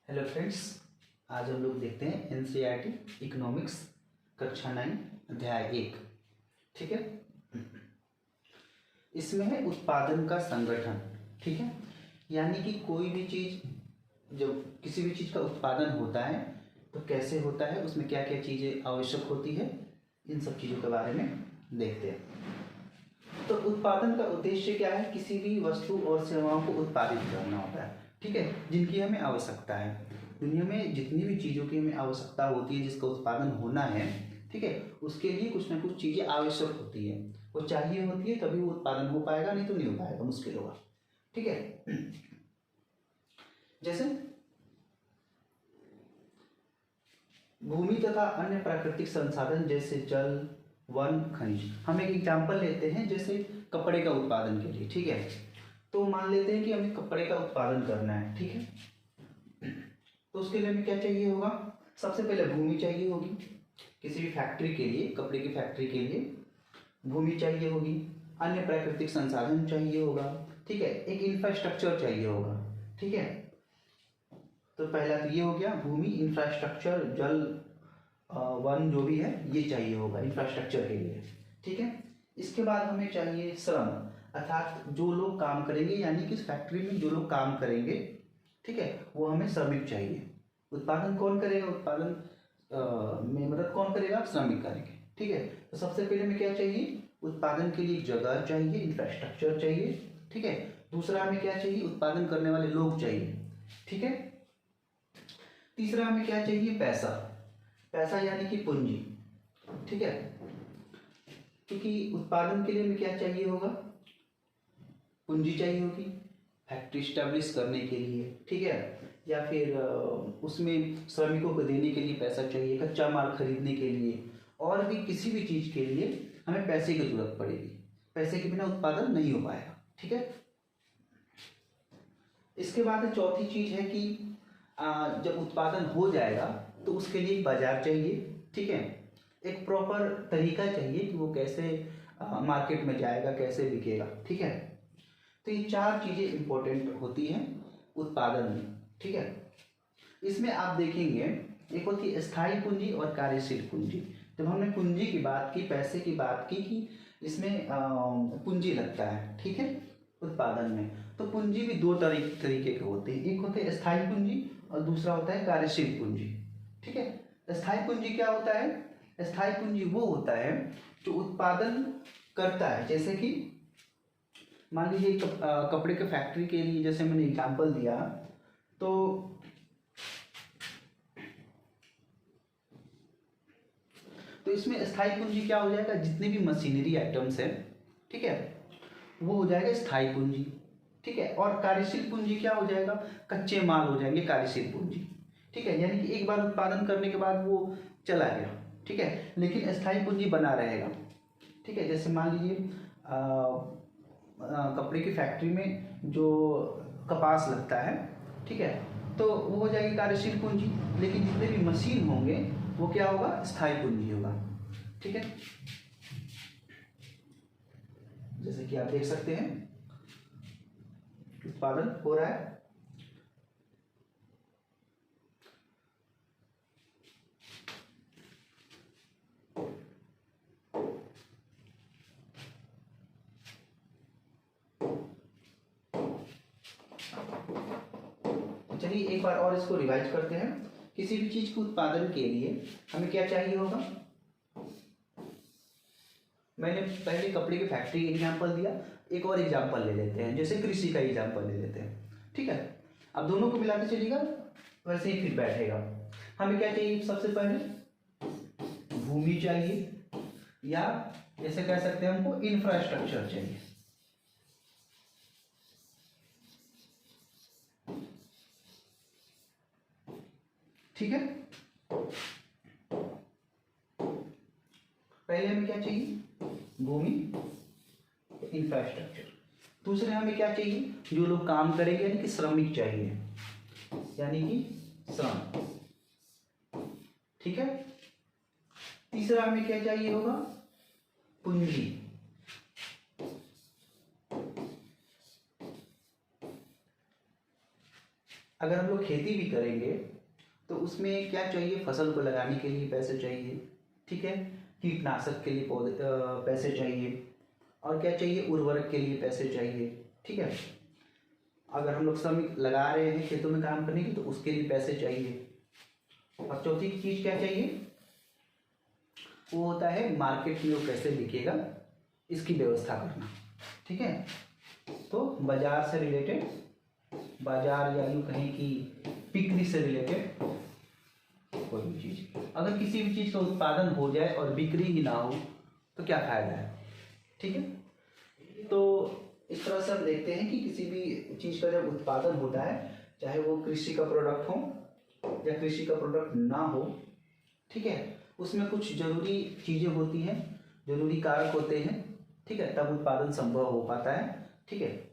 Hello friends, आज हम लोग देखते हैं एनसीईआरटी इकोनॉमिक्स कक्षा 9 अध्याय 1। ठीक है, इसमें है उत्पादन का संगठन। ठीक है, यानी कि कोई भी चीज़, जब किसी भी चीज़ का उत्पादन होता है तो कैसे होता है, उसमें क्या क्या चीज़ें आवश्यक होती है, इन सब चीज़ों के बारे में देखते हैं। तो उत्पादन का उद्देश्य क्या है? किसी भी वस्तु और सेवाओं को उत्पादित करना होता है। ठीक है, जिनकी हमें आवश्यकता है। दुनिया में जितनी भी चीज़ों की हमें आवश्यकता होती है, जिसका उत्पादन होना है, ठीक है, उसके लिए कुछ ना कुछ चीज़ें आवश्यक होती है, वो चाहिए होती है, तभी वो उत्पादन हो पाएगा, नहीं तो नहीं हो पाएगा, मुश्किल होगा। ठीक है, जैसे भूमि तथा अन्य प्राकृतिक संसाधन जैसे जल, वन, खनिज। हम एक एग्जाम्पल लेते हैं, जैसे कपड़े का उत्पादन के लिए। ठीक है, तो मान लेते हैं कि हमें कपड़े का उत्पादन करना है। ठीक है, तो उसके लिए हमें क्या चाहिए होगा? सबसे पहले भूमि चाहिए होगी। किसी भी फैक्ट्री के लिए, कपड़े की फैक्ट्री के लिए भूमि चाहिए होगी। अन्य प्राकृतिक संसाधन चाहिए होगा। ठीक है, एक इंफ्रास्ट्रक्चर चाहिए होगा। ठीक है, तो पहला तो ये हो गया, भूमि, इंफ्रास्ट्रक्चर, जल, वन, जो भी है ये चाहिए होगा इंफ्रास्ट्रक्चर के लिए। ठीक है, इसके बाद हमें चाहिए श्रम, अर्थात जो लोग काम करेंगे, यानी कि इस फैक्ट्री में जो लोग काम करेंगे, ठीक है, वो हमें श्रमिक चाहिए। उत्पादन कौन करेगा? उत्पादन में मदद कौन करेगा? श्रमिक करेंगे। ठीक है, तो सबसे पहले हमें क्या चाहिए? उत्पादन के लिए जगह चाहिए, इंफ्रास्ट्रक्चर चाहिए। ठीक है, दूसरा हमें क्या चाहिए? उत्पादन करने वाले लोग चाहिए। ठीक है, तीसरा हमें क्या चाहिए? पैसा। पैसा यानी कि पूंजी। ठीक है, क्योंकि उत्पादन के लिए हमें क्या चाहिए होगा? पूंजी चाहिए होगी, फैक्ट्री स्टैब्लिश करने के लिए। ठीक है, या फिर उसमें श्रमिकों को देने के लिए पैसा चाहिए, कच्चा माल खरीदने के लिए, और भी किसी भी चीज़ के लिए हमें पैसे की जरूरत पड़ेगी। पैसे के बिना उत्पादन नहीं हो पाएगा। ठीक है, इसके बाद चौथी चीज़ है कि जब उत्पादन हो जाएगा तो उसके लिए एक बाजार चाहिए। ठीक है, एक प्रॉपर तरीका चाहिए कि वो कैसे मार्केट में जाएगा, कैसे बिकेगा। ठीक है, तो ये चार चीज़ें इंपॉर्टेंट होती हैं उत्पादन में। ठीक है, इसमें आप देखेंगे, एक होती है स्थायी पूंजी और कार्यशील पूंजी। जब हमने पूंजी की बात की, पैसे की बात की कि इसमें पूंजी लगता है, ठीक है, उत्पादन में, तो पूंजी भी दो तरीके के होते हैं। एक होते हैं स्थायी पूंजी और दूसरा होता है कार्यशील पूंजी। ठीक है, स्थायी पूंजी क्या होता है? स्थायी पूंजी वो होता है जो उत्पादन करता है। जैसे कि मान लीजिए कपड़े के फैक्ट्री के लिए, जैसे मैंने एग्जांपल दिया, तो इसमें स्थायी पूंजी क्या हो जाएगा? जितने भी मशीनरी आइटम्स हैं, ठीक है, वो हो जाएगा स्थायी पूंजी। ठीक है, और कार्यशील पूंजी क्या हो जाएगा? कच्चे माल हो जाएंगे कार्यशील पूंजी। ठीक है, यानी कि एक बार उत्पादन करने के बाद वो चला गया, ठीक है, लेकिन स्थायी पूंजी बना रहेगा। ठीक है, जैसे मान लीजिए कपड़े की फैक्ट्री में जो कपास लगता है, ठीक है, तो वो हो जाएगी कार्यशील पूंजी, लेकिन जितने भी मशीन होंगे वो क्या होगा? स्थायी पूंजी होगा। ठीक है, जैसे कि आप देख सकते हैं उत्पादन हो रहा है। चलिए एक बार और इसको रिवाइज करते हैं। किसी भी चीज के उत्पादन के लिए हमें क्या चाहिए होगा? मैंने पहले कपड़े की फैक्ट्री एग्जांपल दिया, एक और एग्जांपल ले लेते हैं, जैसे कृषि का एग्जांपल ले लेते हैं। ठीक है, अब दोनों को मिलाते चलिएगा, वैसे ही फिर बैठेगा। हमें क्या चाहिए? सबसे पहले भूमि चाहिए, या जैसे कह सकते हैं हमको इंफ्रास्ट्रक्चर चाहिए। ठीक है, पहले हमें क्या चाहिए? भूमि, इंफ्रास्ट्रक्चर। दूसरे हमें क्या चाहिए? जो लोग काम करेंगे, यानी कि श्रमिक चाहिए, यानी कि श्रम। ठीक है, तीसरा हमें क्या चाहिए होगा? पूंजी। अगर हम लोग खेती भी करेंगे तो उसमें क्या चाहिए, फसल को लगाने के लिए पैसे चाहिए, ठीक है, कीटनाशक के लिए पौधे पैसे चाहिए, और क्या चाहिए, उर्वरक के लिए पैसे चाहिए, ठीक है। अगर हम लोग श्रमिक लगा रहे हैं खेतों में काम करने की तो उसके लिए पैसे चाहिए। और चौथी चीज क्या चाहिए, वो होता है मार्केट में वो कैसे बिकेगा इसकी व्यवस्था करना, ठीक है। तो बाजार से रिलेटेड, बाजार या यूँ कहें कि बिक्री से रिलेटेड कोई भी चीज़, अगर किसी भी चीज़ का उत्पादन हो जाए और बिक्री ही ना हो तो क्या फायदा है, ठीक है। तो इस तरह से हम देखते हैं कि किसी भी चीज़ का जब उत्पादन होता है, चाहे वो कृषि का प्रोडक्ट हो या कृषि का प्रोडक्ट ना हो, ठीक है, उसमें कुछ जरूरी चीज़ें होती हैं, जरूरी कारक होते हैं, ठीक है, तब उत्पादन संभव हो पाता है, ठीक है।